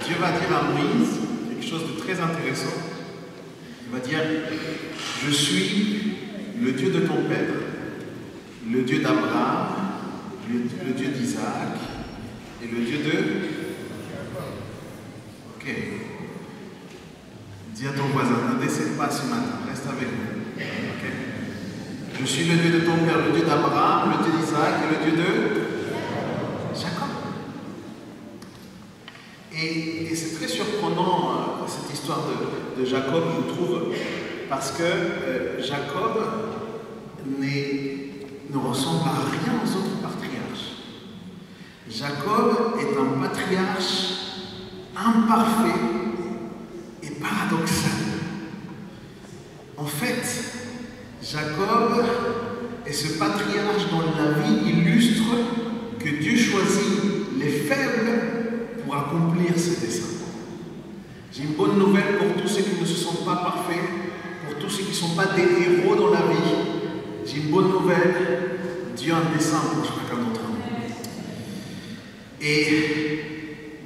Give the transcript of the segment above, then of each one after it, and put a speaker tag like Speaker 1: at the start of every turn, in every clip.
Speaker 1: Dieu va dire à Moïse quelque chose de très intéressant. Il va dire, je suis le Dieu de ton père, le Dieu d'Abraham, le Dieu d'Isaac et le Dieu de... Ok. Dis à ton voisin, ne décède pas ce matin, reste avec nous. Ok. Je suis le Dieu de ton père, le Dieu d'Abraham, le Dieu d'Isaac et le Dieu de Jacob. Et c'est très surprenant cette histoire de Jacob, je trouve, parce que Jacob ne ressemble à rien aux autres patriarches. Jacob est un patriarche imparfait et paradoxal. En fait, Jacob est ce patriarche dont la vie illustre que Dieu choisit les faibles pour accomplir ses desseins. J'ai une bonne nouvelle pour tous ceux qui ne se sentent pas parfaits, pour tous ceux qui ne sont pas des héros dans la vie. J'ai une bonne nouvelle, Dieu a un dessein pour chacun d'entre nous. Et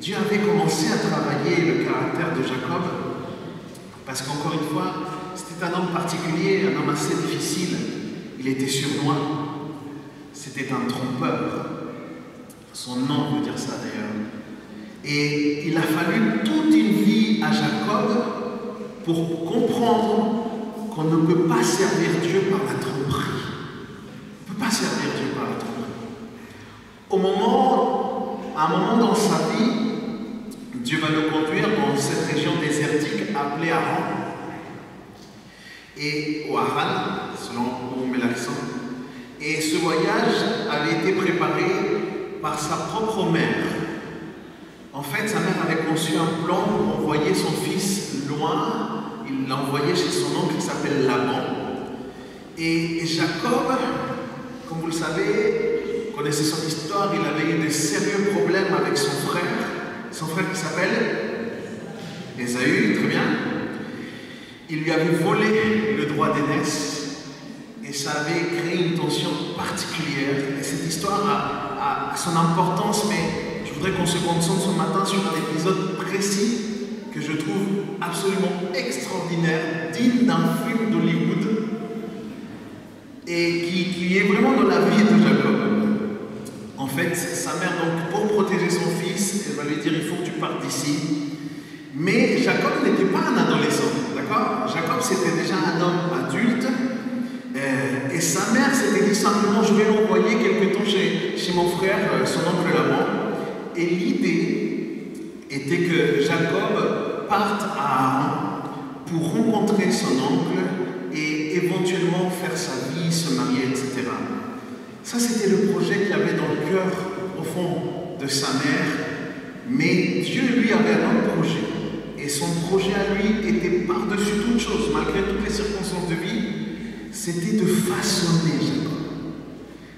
Speaker 1: Dieu avait commencé à travailler le caractère de Jacob, parce qu'encore une fois, c'était un homme particulier, un homme assez difficile. Il était sournois, c'était un trompeur. Son nom veut dire ça d'ailleurs. Et il a fallu toute une vie à Jacob pour comprendre qu'on ne peut pas servir Dieu par la tromperie. On ne peut pas servir Dieu par la tromperie. À un moment dans sa vie, Dieu va le conduire dans cette région désertique appelée Haran. Ou Haran, selon où on met l'accent. Et ce voyage avait été préparé par sa propre mère. En fait, sa mère avait conçu un plan pour envoyer son fils loin. Il l'a envoyé chez son oncle qui s'appelle Laban. Et Jacob, comme vous le savez, vous connaissez son histoire, il avait eu de sérieux problèmes avec son frère qui s'appelle Ésaü, très bien. Il lui avait volé le droit d'aînesse et ça avait créé une tension particulière. Et cette histoire a son importance, mais je voudrais qu'on se concentre ce matin sur un épisode précis que je trouve absolument extraordinaire, digne d'un film d'Hollywood et qui est vraiment dans la vie de Jacob. En fait, sa mère, donc, pour protéger son fils, elle va lui dire « il faut que tu partes d'ici ». Mais Jacob n'était pas un adolescent, d'accord? Jacob, c'était déjà un homme adulte. Et sa mère s'était dit simplement « je vais l'envoyer quelque temps chez mon frère, son oncle Laban ». Et l'idée était que Jacob parte à Haran pour rencontrer son oncle et éventuellement faire sa vie, se marier, etc. Ça, c'était le projet qu'il avait dans le cœur profond de sa mère. Mais Dieu, lui, avait un autre projet. Et son projet à lui était par-dessus toute chose, malgré toutes les circonstances de vie, c'était de façonner Jacob.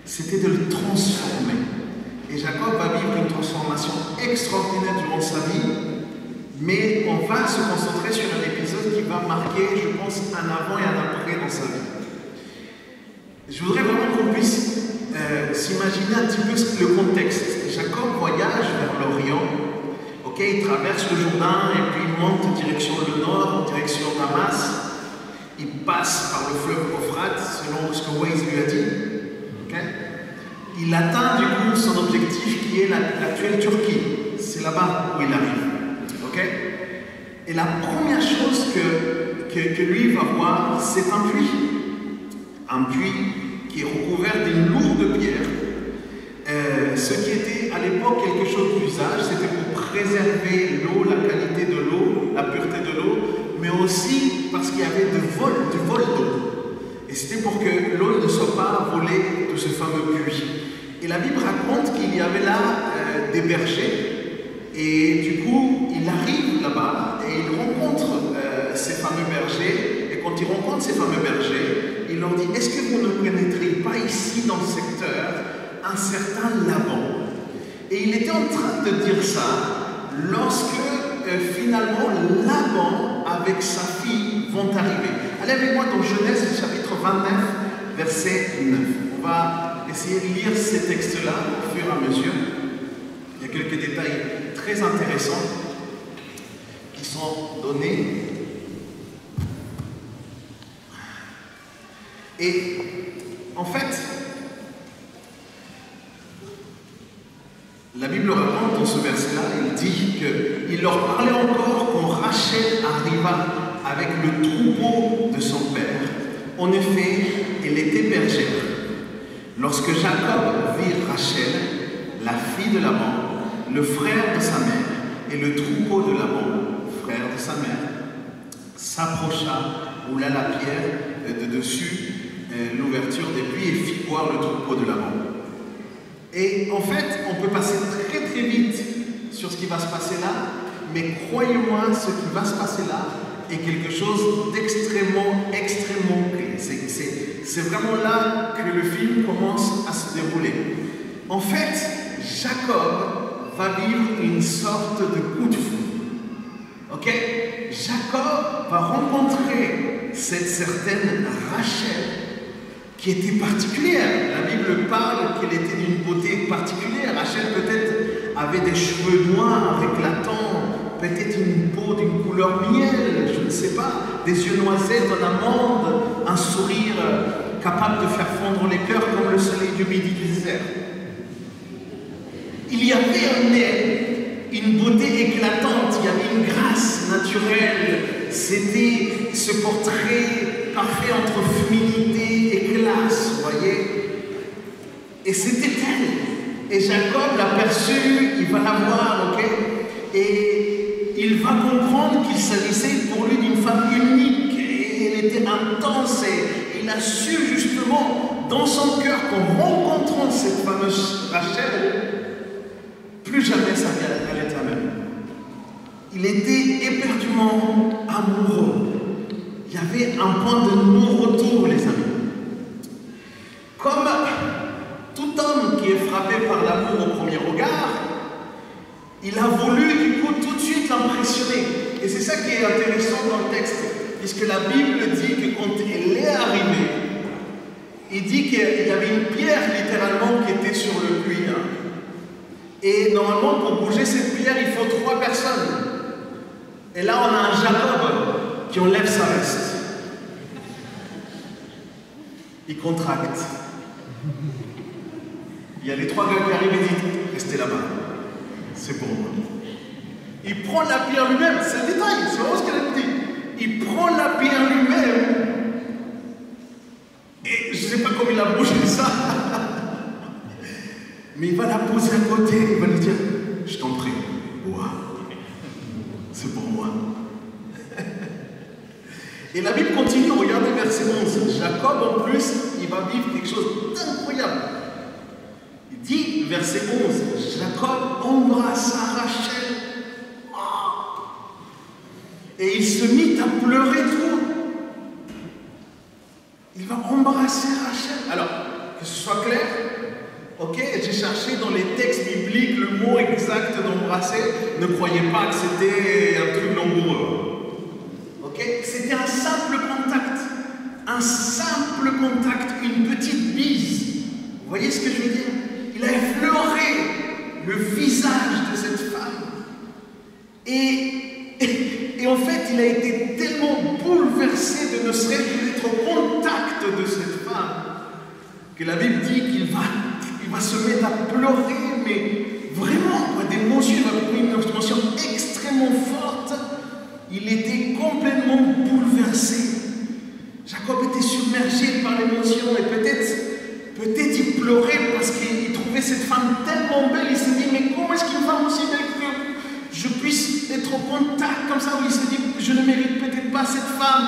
Speaker 1: C'était de le transformer. Et Jacob va vivre une transformation extraordinaire durant sa vie, mais on va se concentrer sur un épisode qui va marquer, je pense, un avant et un après dans sa vie. Je voudrais vraiment qu'on puisse s'imaginer un petit peu le contexte. Jacob voyage vers l'Orient, il traverse le Jourdain et puis il monte en direction le nord, en direction Damas. Il passe par le fleuve Euphrate, selon ce que Waze lui a dit. Il atteint du coup son objectif qui est l'actuelle Turquie. C'est là-bas où il arrive. Et la première chose que lui va voir, c'est un puits. Un puits qui est recouvert d'une lourde pierre. Ce qui était à l'époque quelque chose d'usage, c'était pour préserver l'eau, la qualité de l'eau, la pureté de l'eau, mais aussi parce qu'il y avait du vol d'eau. Et c'était pour que l'eau ne soit pas volée de ce fameux puits. Et la Bible raconte qu'il y avait là des bergers. Et du coup, il arrive là-bas et il rencontre ces fameux bergers. Et quand il rencontre ces fameux bergers, il leur dit « Est-ce que vous ne pénétrez pas ici dans le secteur un certain Laban ?» Et il était en train de dire ça lorsque finalement Laban avec sa fille vont arriver. Allez avec moi dans Genèse chapitre 29, verset 9. On va essayer de lire ces textes-là au fur et à mesure. Il y a quelques détails très intéressants. sont donnés. Et en fait, la Bible raconte dans ce verset-là, il dit qu'il leur parlait encore quand Rachel arriva avec le troupeau de son père. En effet, elle était bergère. Lorsque Jacob vit Rachel, la fille de Laban, le frère de sa mère, et le troupeau de Laban, frère de sa mère, s'approcha, roula la pierre de dessus l'ouverture des puits et fit boire le troupeau de Laban. Et en fait, on peut passer très très vite sur ce qui va se passer là, mais croyez-moi, ce qui va se passer là est quelque chose d'extrêmement, extrêmement clé. C'est vraiment là que le film commence à se dérouler. En fait, Jacob va vivre une sorte de coup de foudre. Ok? Jacob va rencontrer cette certaine Rachel qui était particulière. La Bible parle qu'elle était d'une beauté particulière. Rachel peut-être avait des cheveux noirs éclatants, peut-être une peau d'une couleur miel, je ne sais pas, des yeux noisettes en amande, un sourire capable de faire fondre les cœurs comme le soleil du midi du désert. Il y avait en elle une beauté éclatante, il y avait une grâce naturelle. C'était ce portrait parfait entre féminité et classe, vous voyez. Et c'était elle. Et Jacob l'aperçut, il va la voir, ok. Et il va comprendre qu'il s'agissait pour lui d'une femme unique. Et elle était intense. Et il a su justement dans son cœur qu'en rencontrant cette fameuse Rachel, plus jamais sa vie allait être la même. Il était éperdument amoureux. Il y avait un point de non-retour, les amis. Comme tout homme qui est frappé par l'amour au premier regard, il a voulu du coup tout de suite l'impressionner. Et c'est ça qui est intéressant dans le texte, puisque la Bible dit que quand elle est arrivée, il dit qu'il y avait une pierre littéralement qui était sur le puits. Et normalement, pour bouger cette pierre, il faut 3 personnes. Et là, on a un Jacob qui enlève sa veste. Il contracte. Il y a les 3 gars qui arrivent et disent, restez là-bas. C'est pour moi. Il prend la pierre lui-même. C'est le détail, c'est vraiment ce qu'elle a dit. Il prend la pierre lui-même. Et je ne sais pas comment il a bougé ça. Mais il va la poser à côté, il va lui dire, je t'en prie, bois, c'est pour moi. Et la Bible continue, regardez verset 11. Jacob en plus, il va vivre quelque chose d'incroyable. Il dit, verset 11, Jacob embrassa Rachel. Oh. Et il se mit à pleurer tout. Il va embrasser Rachel. Alors, que ce soit clair, ok, j'ai cherché dans les textes bibliques le mot exact d'embrasser. Ne croyez pas que c'était un truc langoureux. Ok, c'était un simple contact. Un simple contact, une petite bise. Vous voyez ce que je veux dire? Il a effleuré le visage de cette femme. Et en fait, il a été tellement bouleversé de ne serait-ce que d'être au contact de cette femme que la Bible dit qu'il va se mettre à pleurer, mais vraiment, d'émotion, il va trouver une émotion extrêmement forte. Il était complètement bouleversé. Jacob était submergé par l'émotion et peut-être il pleurait parce qu'il trouvait cette femme tellement belle. Il s'est dit, mais comment est-ce qu'une femme aussi belle que je puisse être au contact comme ça? Où il s'est dit, je ne mérite peut-être pas cette femme.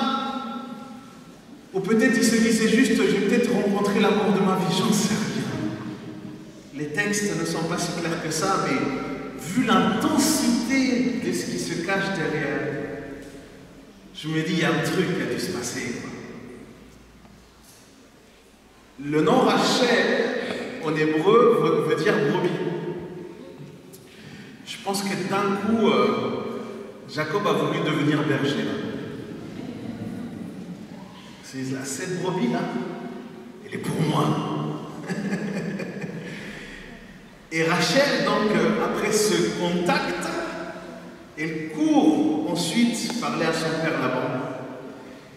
Speaker 1: Ou peut-être il se disait juste, j'ai peut-être rencontré l'amour de ma vie, j'en sais rien. Les textes ne sont pas si clairs que ça, mais vu l'intensité de ce qui se cache derrière, je me dis, il y a un truc qui a dû se passer. Le nom Rachel, en hébreu, veut dire brebis. Je pense que d'un coup, Jacob a voulu devenir berger. Cette brebis-là, elle est pour moi. Et Rachel, donc, après ce contact, Elle court ensuite parler à son père Laban.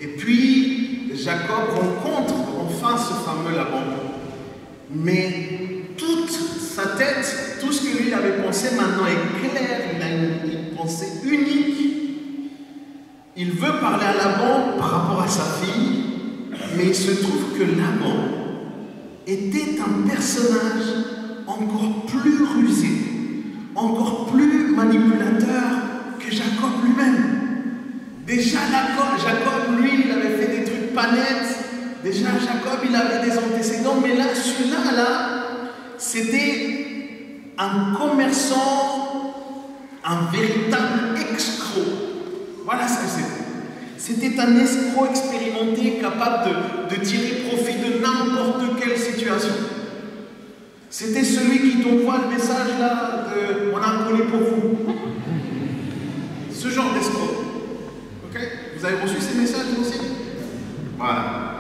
Speaker 1: Et puis, Jacob rencontre enfin ce fameux Laban. Mais toute sa tête, tout ce que lui avait pensé maintenant est clair. Il a une pensée unique. Il veut parler à Laban par rapport à sa fille, mais il se trouve que Laban était un personnage encore plus rusé, encore plus manipulateur que Jacob lui-même. Déjà, Jacob, lui, il avait fait des trucs pas nets. Déjà, Jacob, il avait des antécédents. Mais là, celui-là, c'était un commerçant, un véritable escroc. Voilà ce que c'était. C'était un escroc expérimenté, capable de tirer profit de n'importe quelle situation. C'était celui qui t'envoie le message là de « on a un colis pour vous ». Ce genre d'escroc. Ok? Vous avez reçu ces messages aussi? Voilà.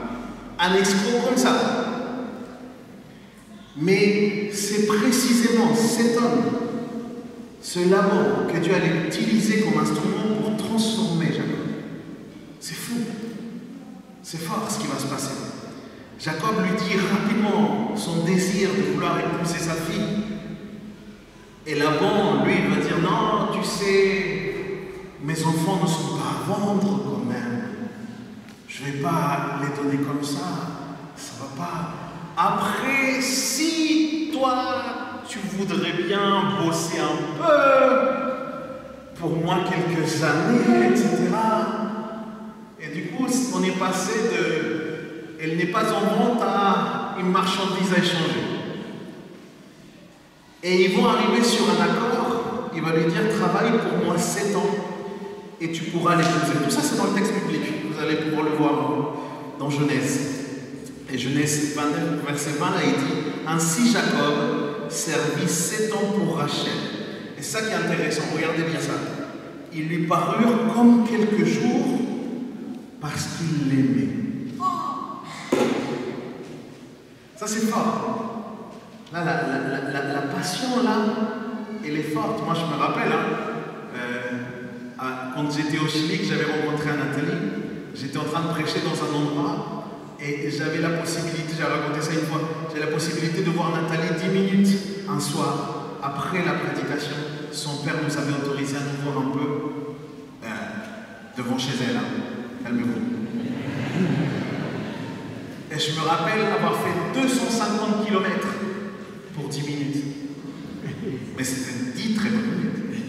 Speaker 1: Un escroc comme ça. Mais c'est précisément cet homme, ce Laban, que Dieu allait utiliser comme instrument pour transformer Jacob. C'est fou. C'est fort ce qui va se passer. Jacob lui dit rapidement son désir de vouloir épouser sa fille. Et Laban, lui, il va dire, non, tu sais, mes enfants ne sont pas à vendre quand même. Je ne vais pas les donner comme ça. Ça ne va pas. Après, si toi, tu voudrais bien bosser un peu, pour moi quelques années, etc. Et du coup, on est passé de « elle n'est pas en vente » à une marchandise à échanger. Et ils vont arriver sur un accord. Il va lui dire « travaille pour moi 7 ans et tu pourras l'épouser ». Tout ça, c'est dans le texte biblique. Vous allez pouvoir le voir dans Genèse. Et Genèse 29, verset 20, là, il dit « Ainsi Jacob servit 7 ans pour Rachel. » Et ça qui est intéressant, regardez bien ça. Ils lui parurent comme quelques jours parce qu'il l'aimait. Ça, c'est fort. Là, la passion, là, elle est forte. Moi, je me rappelle, quand j'étais au Chili, que j'avais rencontré Nathalie, j'étais en train de prêcher dans un endroit et j'avais la possibilité, j'ai raconté ça une fois, j'ai la possibilité de voir Nathalie 10 minutes un soir, après la prédication. Son père nous avait autorisé à nous voir un peu devant chez elle. Calmez-vous. Et je me rappelle avoir fait 250 km pour 10 minutes. Mais c'était 10 très bonnes minutes.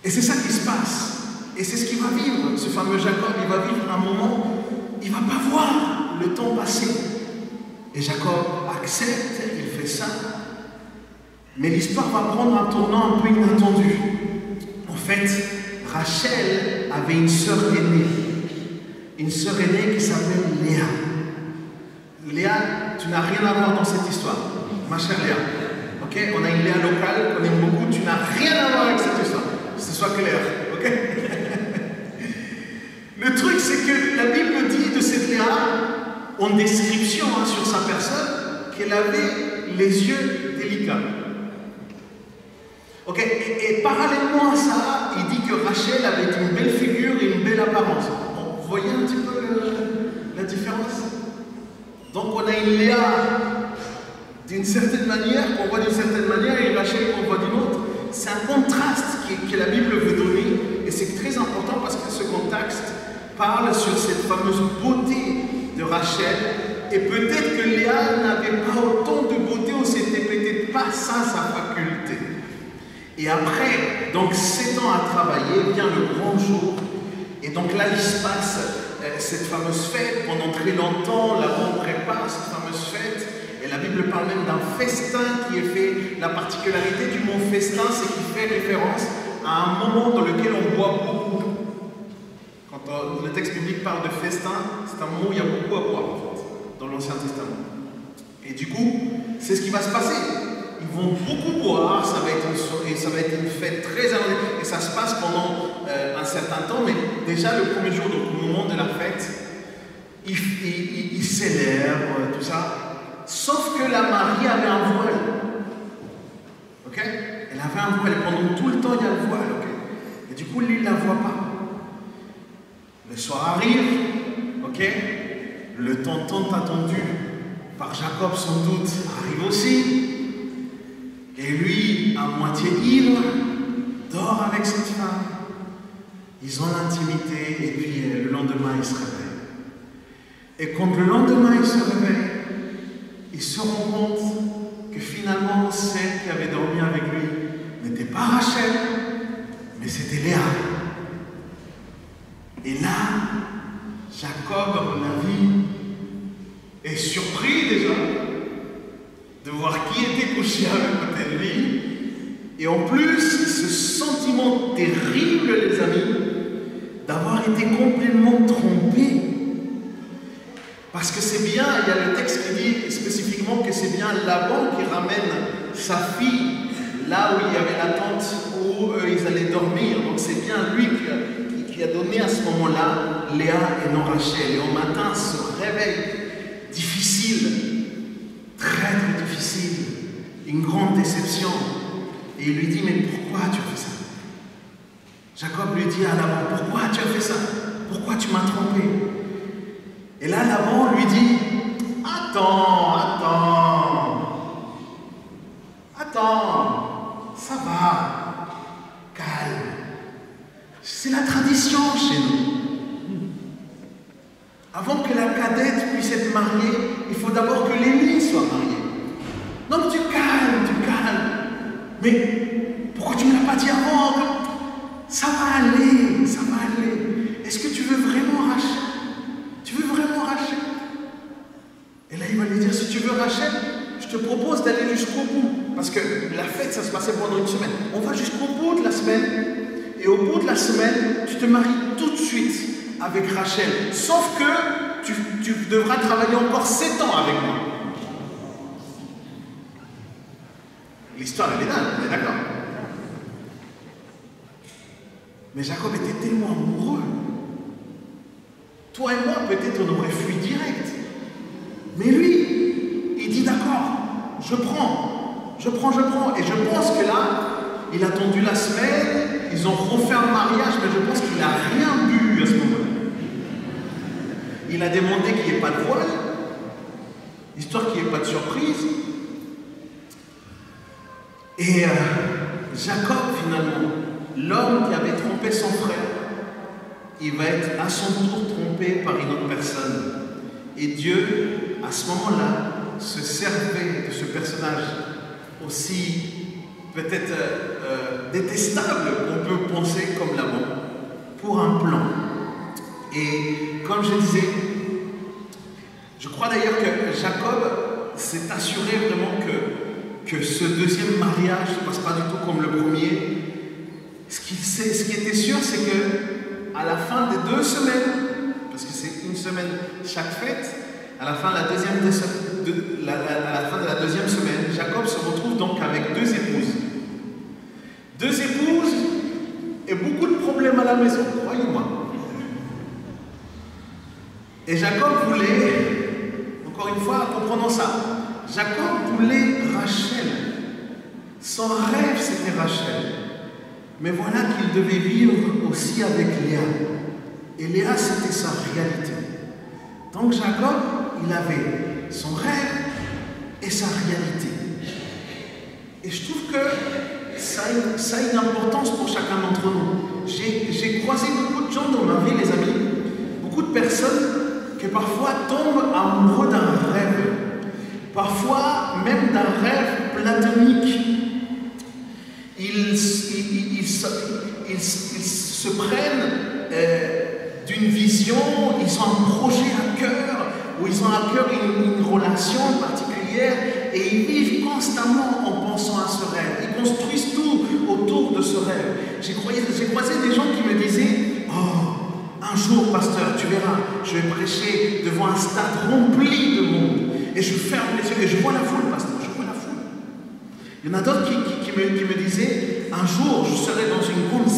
Speaker 1: Et c'est ça qui se passe. Et c'est ce qu'il va vivre, ce fameux Jacob. Il va vivre un moment, il ne va pas voir le temps passer. Et Jacob accepte, il fait ça. Mais l'histoire va prendre un tournant un peu inattendu. En fait, Rachel avait une sœur aînée. Une sœur aînée qui s'appelle Léa. Léa, tu n'as rien à voir dans cette histoire, ma chère Léa. Ok? On a une Léa locale qu'on aime beaucoup, tu n'as rien à voir avec cette histoire. Que ce soit clair. Ok? Le truc, c'est que la Bible dit de cette Léa, en description sur sa personne, qu'elle avait les yeux délicats. Ok? Et parallèlement à ça, il dit que Rachel avait une belle figure et une belle apparence. Vous voyez un petit peu la différence? Donc on a une Léa d'une certaine manière, qu'on voit d'une certaine manière, et Rachel qu'on voit d'une autre. C'est un contraste que la Bible veut donner, et c'est très important parce que ce contexte parle sur cette fameuse beauté de Rachel, et peut-être que Léa n'avait pas autant de beauté, ou c'était peut-être pas ça sa faculté. Et après, donc 7 ans à travailler, vient le grand jour. Et donc là, il se passe cette fameuse fête. Pendant très longtemps, Laban prépare cette fameuse fête. Et la Bible parle même d'un festin qui est fait. La particularité du mot festin, c'est qu'il fait référence à un moment dans lequel on boit beaucoup. Quand le texte biblique parle de festin, c'est un moment où il y a beaucoup à boire, en fait, dans l'Ancien Testament. Et du coup, c'est ce qui va se passer. Ils vont beaucoup boire, ça va être une fête très arrangée, et ça se passe pendant un certain temps, mais déjà le premier jour, donc au moment de la fête, ils célèbrent tout ça, sauf que la mariée avait un voile. Ok? Elle avait un voile et pendant tout le temps il y a le voile. Ok? Et du coup, lui, il ne la voit pas. Le soir arrive. Ok? Le temps tant attendu par Jacob, sans doute, arrive aussi. Et lui, à moitié ivre, dort avec cette femme. Ils ont l'intimité et puis le lendemain, ils se réveillent. Et quand le lendemain, ils se réveillent, ils se rendent compte que finalement, celle qui avait dormi avec lui n'était pas Rachel, mais c'était Léa. Et là, Jacob, à mon avis, est surpris déjà de voir qui était couché avec côté de lui. Et en plus, ce sentiment terrible, les amis, d'avoir été complètement trompé. Parce que c'est bien, il y a le texte qui dit spécifiquement que c'est bien Laban qui ramène sa fille là où il y avait la tente où ils allaient dormir. Donc c'est bien lui qui a donné à ce moment-là Léa et non Rachel. Et au matin, ce réveil difficile, très très difficile, une grande déception. Et il lui dit, mais pourquoi tu as fait ça? Jacob lui dit à Laban, pourquoi tu as fait ça? Pourquoi tu m'as trompé? Et là, Laban lui dit, attends, ça va, calme. C'est la tradition chez nous. Avant que la cadette puisse être mariée, il faut d'abord que l'aîné soit marié. Donc tu calmes. Mais pourquoi tu ne me l'as pas dit avant? Ça va aller. Est-ce que tu veux vraiment Rachel? Et là, il va lui dire, si tu veux Rachel, je te propose d'aller jusqu'au bout. Parce que la fête, ça se passait pendant une semaine. On va jusqu'au bout de la semaine. Et au bout de la semaine, tu te maries tout de suite avec Rachel. Sauf que tu devras travailler encore 7 ans avec moi. L'histoire, elle est dingue, on est d'accord. Mais Jacob était tellement amoureux. Toi et moi, peut-être on aurait fui direct. Mais lui, il dit d'accord, je prends. Et je pense que là, il a attendu la semaine, ils ont refait un mariage, mais je pense qu'il n'a rien bu à ce moment-là. Il a demandé qu'il n'y ait pas de voile, histoire qu'il n'y ait pas de surprise. Et Jacob, finalement, l'homme qui avait trompé son frère, il va être à son tour trompé par une autre personne. Et Dieu, à ce moment-là, se servait de ce personnage aussi peut-être détestable qu'on peut penser comme Laban, pour un plan. Et comme je disais, je crois d'ailleurs que Jacob s'est assuré vraiment que ce deuxième mariage ne se passe pas du tout comme le premier. Ce qui était sûr, c'est que à la fin des 2 semaines, parce que c'est une semaine chaque fête, à la fin de la deuxième semaine, Jacob se retrouve donc avec 2 épouses. 2 épouses et beaucoup de problèmes à la maison, croyez-moi. Et Jacob voulait, encore une fois, comprenons ça, Jacob voulait Rachel. Son rêve, c'était Rachel. Mais voilà qu'il devait vivre aussi avec Léa. Et Léa, c'était sa réalité. Donc Jacob, il avait son rêve et sa réalité. Et je trouve que ça a une importance pour chacun d'entre nous. J'ai croisé beaucoup de gens dans ma vie, les amis, beaucoup de personnes qui parfois tombent amoureux d'un rêve, parfois même d'un rêve platonique. Ils se prennent d'une vision, ils ont un projet à cœur, ou ils ont à cœur une relation particulière, et ils vivent constamment en pensant à ce rêve. Ils construisent tout autour de ce rêve. J'ai croisé des gens qui me disaient, oh, un jour, pasteur, tu verras, je vais prêcher devant un stade rempli de monde, et je ferme les yeux, et je vois la foule, pasteur, je vois la foule. Il y en a d'autres qui me disaient, un jour, je serai dans une grande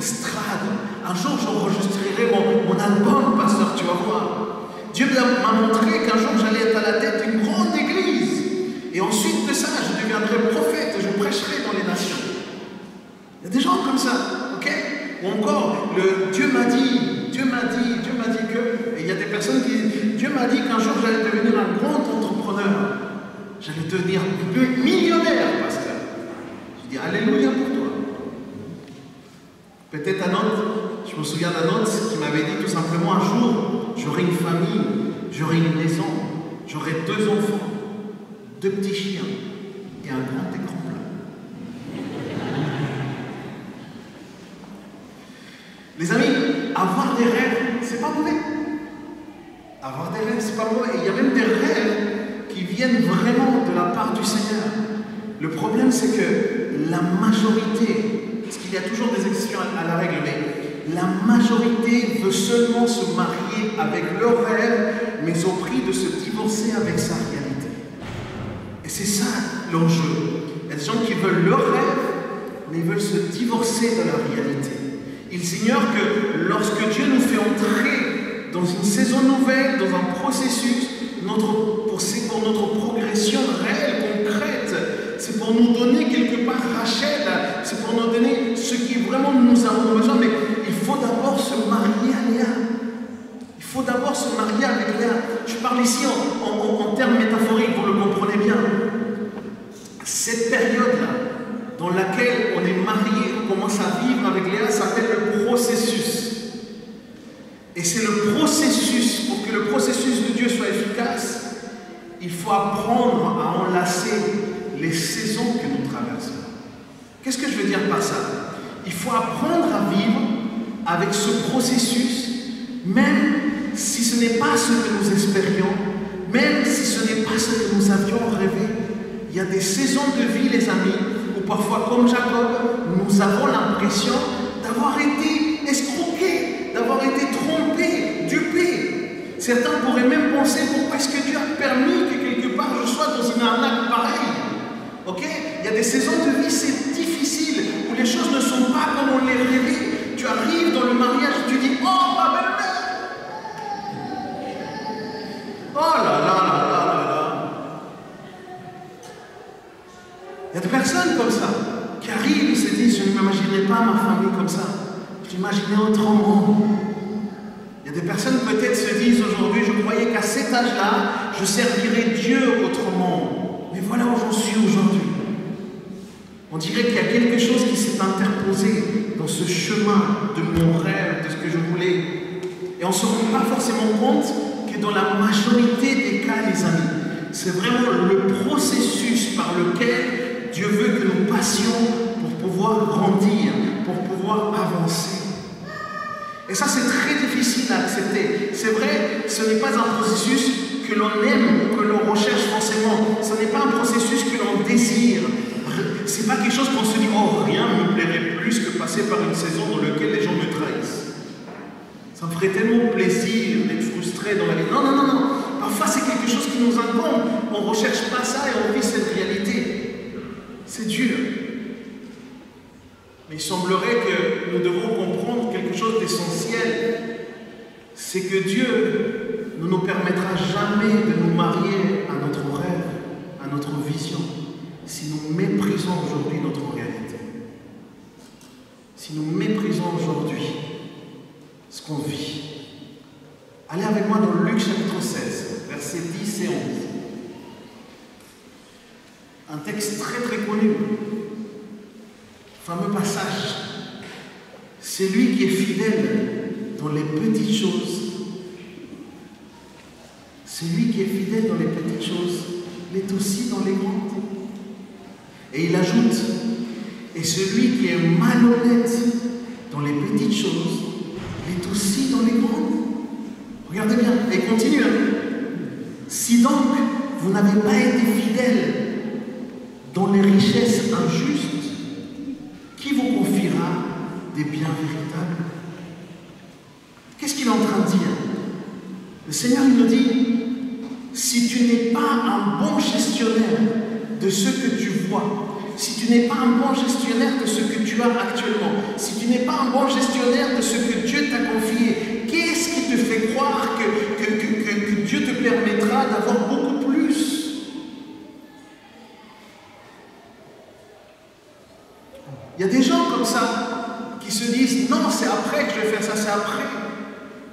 Speaker 1: strade. Un jour, j'enregistrerai mon album, pasteur, tu vas voir. Dieu m'a montré qu'un jour, j'allais être à la tête d'une grande église. Et ensuite de ça, je deviendrai prophète, je prêcherai dans les nations. Il y a des gens comme ça, ok? Ou encore, Dieu m'a dit que, et il y a des personnes qui disent, Dieu m'a dit qu'un jour j'allais devenir un grand entrepreneur. J'allais devenir millionnaire, pasteur. Je dis, alléluia pour toi. Peut-être un autre, je me souviens d'un autre qui m'avait dit tout simplement, un jour, j'aurai une famille, j'aurai une maison, j'aurai 2 enfants, 2 petits chiens et un grand écran plat. Les amis, avoir des rêves, c'est pas mauvais. Avoir des rêves, c'est pas mauvais. Et il y a même des rêves qui viennent vraiment de la part du Seigneur. Le problème, c'est que la majorité, parce qu'il y a toujours des exceptions à la règle, mais la majorité veut seulement se marier avec leur rêve, mais au prix de se divorcer avec sa réalité. Et c'est ça l'enjeu. Il y a des gens qui veulent leur rêve, mais ils veulent se divorcer de la réalité. Ils ignorent que lorsque Dieu nous fait entrer dans une saison nouvelle, dans un processus, c'est pour notre progression réelle, concrète, c'est pour nous donner quelque part Rachel, c'est pour nous donner ce qui vraiment nous avons besoin, mais il faut d'abord se marier à Léa. Il faut d'abord se marier avec Léa. Je parle ici en termes métaphoriques, vous le comprenez bien. Cette période-là, dans laquelle on est marié, on commence à vivre avec Léa, s'appelle le processus. Et c'est le processus, pour que le processus de Dieu soit efficace, il faut apprendre à enlacer les saisons que nous traversons. Qu'est-ce que je veux dire par ça? Il faut apprendre à vivre avec ce processus, même si ce n'est pas ce que nous espérions, même si ce n'est pas ce que nous avions rêvé. Il y a des saisons de vie, les amis, où parfois, comme Jacob, nous avons l'impression d'avoir été escroqués, d'avoir été trompés, dupés. Certains pourraient même penser, pourquoi est-ce que Dieu a permis que quelque part je sois dans une arnaque pareille? Ok? Il y a des saisons de vie, c'est difficile, où les choses ne sont pas comme on les rêvait. Tu arrives dans le mariage et tu dis, oh ma belle-mère! Oh là là là là là là! Il y a des personnes comme ça, qui arrivent et se disent, je ne m'imaginais pas ma famille comme ça. Je l'imaginais autrement. Il y a des personnes peut-être se disent aujourd'hui, je croyais qu'à cet âge-là, je servirais Dieu autrement. Mais voilà où j'en suis aujourd'hui. On dirait qu'il y a quelque chose qui s'est interposé dans ce chemin de mon rêve, de ce que je voulais. Et on ne se rend pas forcément compte que dans la majorité des cas, les amis, c'est vraiment le processus par lequel Dieu veut que nous passions pour pouvoir grandir, pour pouvoir avancer. Et ça, c'est très difficile à accepter. C'est vrai, ce n'est pas un processus que l'on aime ou que l'on recherche forcément. Ce n'est pas un processus que l'on désire. Ce n'est pas quelque chose qu'on se dit, oh, rien ne me plairait plus que passer par une saison dans laquelle les gens me trahissent. Ça me ferait tellement plaisir d'être frustré dans la vie. Non, non, non, non. Parfois, c'est quelque chose qui nous incombe. On ne recherche pas ça et on vit cette réalité. C'est dur. Mais il semblerait que nous devons comprendre quelque chose d'essentiel. C'est que Dieu ne nous permettra jamais de nous marier à notre rêve, à notre vision, si nous méprisons aujourd'hui notre réalité. Si nous méprisons aujourd'hui ce qu'on vit. Allez avec moi dans Luc chapitre 16, versets 10 et 11. Un texte très très connu. Fameux passage. C'est lui qui est fidèle dans les petites choses. C'est lui qui est fidèle dans les petites choses. Il est aussi dans les grandes. Et il ajoute, et celui qui est malhonnête dans les petites choses, il est aussi dans les grandes. Regardez bien, et continue. Si donc vous n'avez pas été fidèle dans les richesses injustes, qui vous confiera des biens véritables? Qu'est-ce qu'il est en train de dire? Le Seigneur il nous dit, si tu n'es pas un bon gestionnaire de ce que tu vois, si tu n'es pas un bon gestionnaire de ce que tu as actuellement, si tu n'es pas un bon gestionnaire de ce que Dieu t'a confié, qu'est-ce qui te fait croire que Dieu te permettra d'avoir beaucoup plus? Il y a des gens comme ça qui se disent non, c'est après que je vais faire ça, c'est après.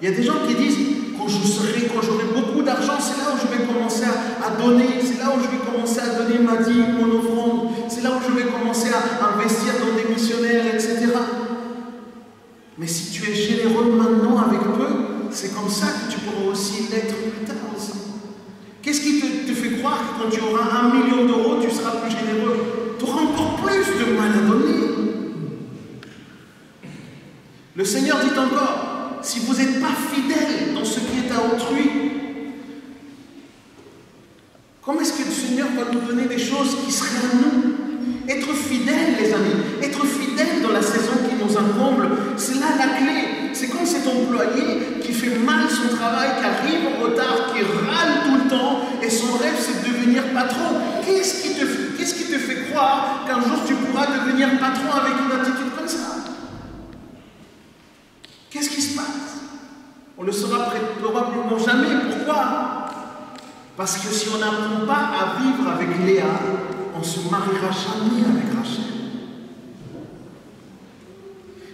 Speaker 1: Il y a des gens qui disent quand j'aurai beaucoup d'argent, c'est là où je vais commencer à donner, c'est là où je vais commencer à donner ma dîme, mon offrande, c'est là où je vais commencer à investir dans des missionnaires, etc. Mais si tu es généreux maintenant avec peu, c'est comme ça que tu pourras aussi l'être plus tard aussi. Qu'est-ce qui te fait croire que quand tu auras 1 million d'euros, tu seras plus généreux? Tu auras encore plus de mal à donner. Le Seigneur dit encore, si vous n'êtes pas fidèle dans ce qui est à autrui, comment est-ce que le Seigneur va nous donner des choses qui seraient à nous? Être fidèle, les amis, être fidèle dans la saison qui nous incombe, c'est là la clé. C'est comme cet employé qui fait mal son travail, qui arrive en retard, qui râle tout le temps, et son rêve c'est de devenir patron. Qu'est-ce qui te fait croire qu'un jour tu pourras devenir patron avec une attitude comme ça? Qu'est-ce qui se passe? On ne le saura probablement jamais. Pourquoi? Parce que si on n'apprend pas à vivre avec Léa, on ne se mariera jamais avec Rachel.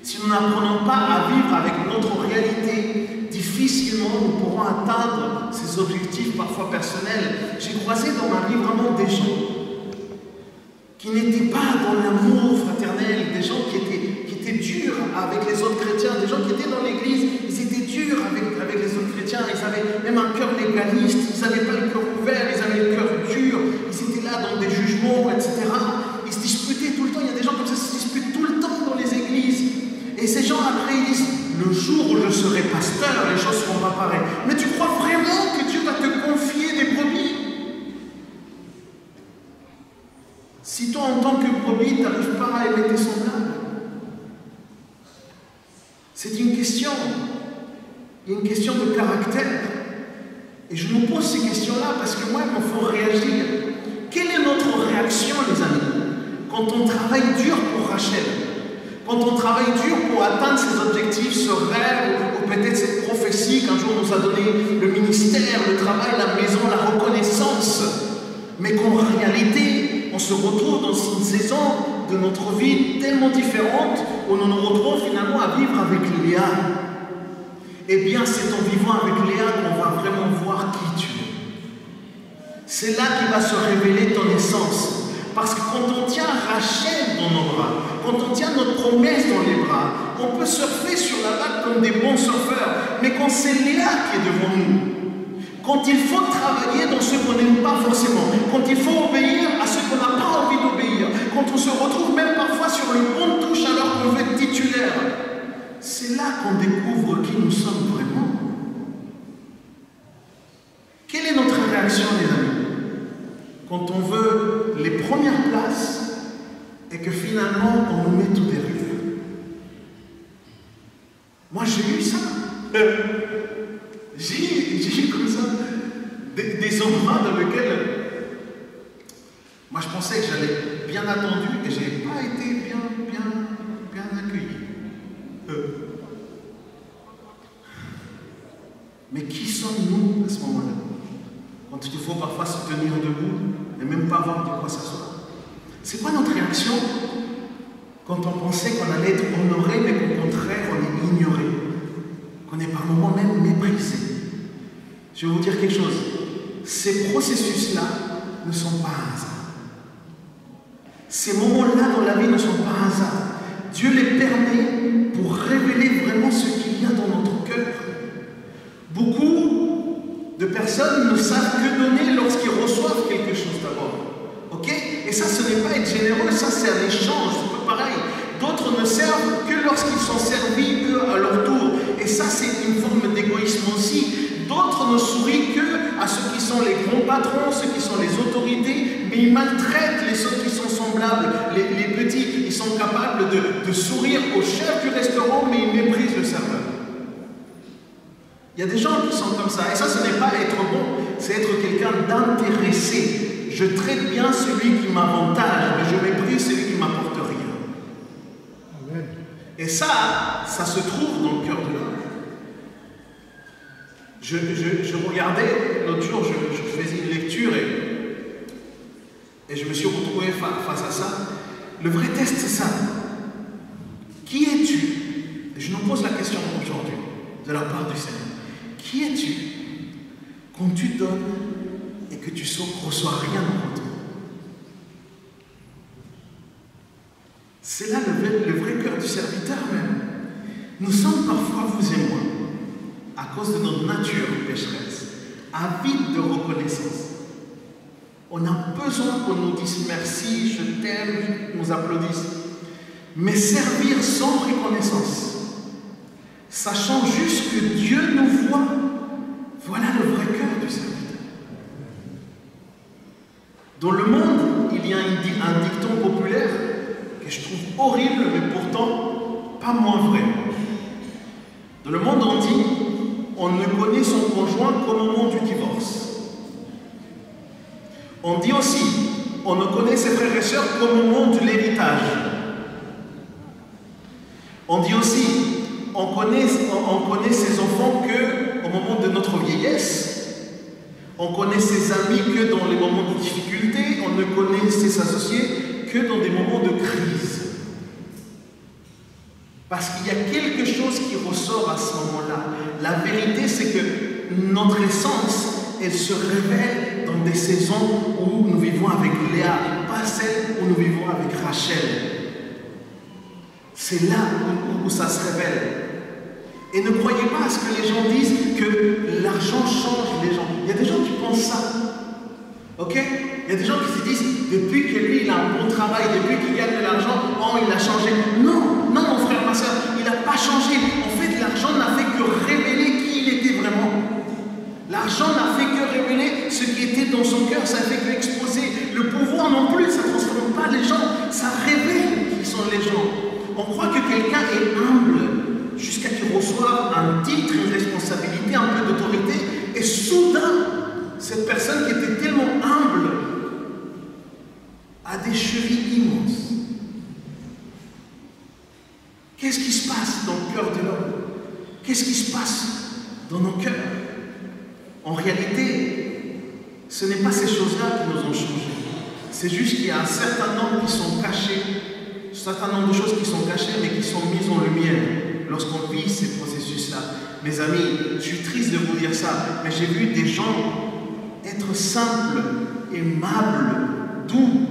Speaker 1: Si nous n'apprenons pas à vivre avec notre réalité, difficilement nous pourrons atteindre ces objectifs parfois personnels. J'ai croisé dans ma vie vraiment des gens qui n'étaient pas dans l'amour fraternel, des gens qui étaient durs avec les autres chrétiens, des gens qui étaient dans l'église, ils étaient durs avec les autres chrétiens, ils avaient même un cœur légaliste, ils n'avaient pas le cœur ouvert, ils avaient le cœur dur, ils étaient là dans des jugements, etc. Ils se disputaient tout le temps, il y a des gens comme ça qui se disputent tout le temps dans les églises. Et ces gens après ils disent, le jour où je serai pasteur, les choses seront pas pareilles. Mais tu crois vraiment que Dieu va te confier des brebis? Si toi en tant que brebis, tu n'arrives pas à aimer tes semblables, c'est une question. Il y a une question de caractère. Et je nous pose ces questions-là parce que moi, il me faut réagir. Quelle est notre réaction, les amis, quand on travaille dur pour Rachel? Quand on travaille dur pour atteindre ses objectifs, ce rêve, ou peut-être cette prophétie qu'un jour nous a donné le ministère, le travail, la maison, la reconnaissance, mais qu'en réalité, on se retrouve dans une saison de notre vie tellement différente où nous nous retrouvons finalement à vivre avec Léa. Eh bien, c'est en vivant avec Léa qu'on va vraiment voir qui tu es. C'est là qu'il va se révéler ton essence. Parce que quand on tient Rachel dans nos bras, quand on tient notre promesse dans les bras, on peut surfer sur la vague comme des bons surfeurs. Mais quand c'est Léa qui est devant nous, quand il faut travailler dans ce qu'on n'aime pas forcément, quand il faut obéir à ce qu'on n'a pas envie d'obéir, quand on se retrouve même parfois sur le bon de touche alors qu'on veut être titulaire, c'est là qu'on découvre qui nous sommes vraiment. Quelle est notre réaction, les amis, quand on veut les premières places et que finalement on nous met tout derrière? Moi j'ai eu ça. J'ai eu comme ça des endroits dans lesquels moi je pensais que j'allais bien attendu et je n'ai pas été bien accueilli. Mais qui sommes-nous à ce moment-là? Quand il faut parfois se tenir debout et même pas voir de quoi s'asseoir. C'est quoi notre réaction quand on pensait qu'on allait être honoré mais qu'au contraire on est ignoré, qu'on est par moments même méprisé? Je vais vous dire quelque chose, ces processus-là ne sont pas un hasard. Ces moments-là dans la vie ne sont pas un hasard. Dieu les permet pour révéler vraiment ce qu'il y a dans notre cœur. Beaucoup de personnes ne savent que donner lorsqu'ils reçoivent quelque chose d'abord. Ok? Et ça, ce n'est pas être généreux, ça c'est un échange, c'est pas pareil. D'autres ne servent que lorsqu'ils sont servis, eux, à leur tour. Et ça, c'est une forme d'égoïsme aussi. D'autres ne sourient que à ceux qui sont les grands patrons, ceux qui sont les autorités, mais ils maltraitent les autres qui sont semblables, les petits. Ils sont capables de sourire au chef du restaurant, mais ils méprisent le serveur. Il y a des gens qui sont comme ça. Et ça, ce n'est pas être bon, c'est être quelqu'un d'intéressé. Je traite bien celui qui m'avantage, mais je méprise celui qui ne m'apporte rien. Amen. Et ça se trouve dans le cœur de l'homme. Je regardais, l'autre jour, je faisais une lecture et je me suis retrouvé face à ça. Le vrai test, c'est ça. Qui es-tu? Et je nous pose la question aujourd'hui, de la part du Seigneur. Qui es-tu quand tu donnes et que tu ne reçois rien en retour? C'est là le vrai cœur du serviteur même. Nous sommes parfois, vous et moi, à cause de notre nature pécheresse, avides de reconnaissance. On a besoin qu'on nous dise merci, je t'aime, nous applaudisse. Mais servir sans reconnaissance, sachant juste que Dieu nous voit, voilà le vrai cœur du serviteur. Dans le monde, il y a un dicton populaire que je trouve horrible, mais pourtant pas moins vrai. Dans le monde, on dit on ne connaît son conjoint qu'au moment du divorce. On dit aussi on ne connaît ses frères et sœurs qu'au moment de l'héritage. On dit aussi on connaît ses enfants qu'au moment de notre vieillesse. On connaît ses amis que dans les moments de difficulté. On ne connaît ses associés que dans des moments de crise. Parce qu'il y a quelque chose qui ressort à ce moment-là. La vérité, c'est que notre essence, elle se révèle dans des saisons où nous vivons avec Léa, pas celles où nous vivons avec Rachel. C'est là où ça se révèle. Et ne croyez pas à ce que les gens disent que l'argent change les gens. Il y a des gens qui pensent ça. Ok? Il y a des gens qui se disent, depuis que lui, il a un bon travail, depuis qu'il gagne de l'argent, oh, il a changé. Non, non, mon frère, ma soeur, il n'a pas changé. En fait, l'argent n'a fait que révéler qui il était vraiment. L'argent n'a fait que révéler ce qui était dans son cœur, ça fait que exposer. Le pouvoir non plus, ça ne transforme pas les gens, ça révèle qui sont les gens. On croit que quelqu'un est humble jusqu'à qu'il reçoive un titre, une responsabilité, un peu d'autorité, et soudain, cette personne qui était tellement humble a des chevilles immenses. Qu'est-ce qui se passe dans le cœur de l'homme? Qu'est-ce qui se passe dans nos cœurs? En réalité, ce n'est pas ces choses-là qui nous ont changés. C'est juste qu'il y a un certain nombre qui sont cachés, un certain nombre de choses qui sont cachées mais qui sont mises en lumière lorsqu'on vit ces processus-là. Mes amis, je suis triste de vous dire ça, mais j'ai vu des gens être simples, aimables, doux,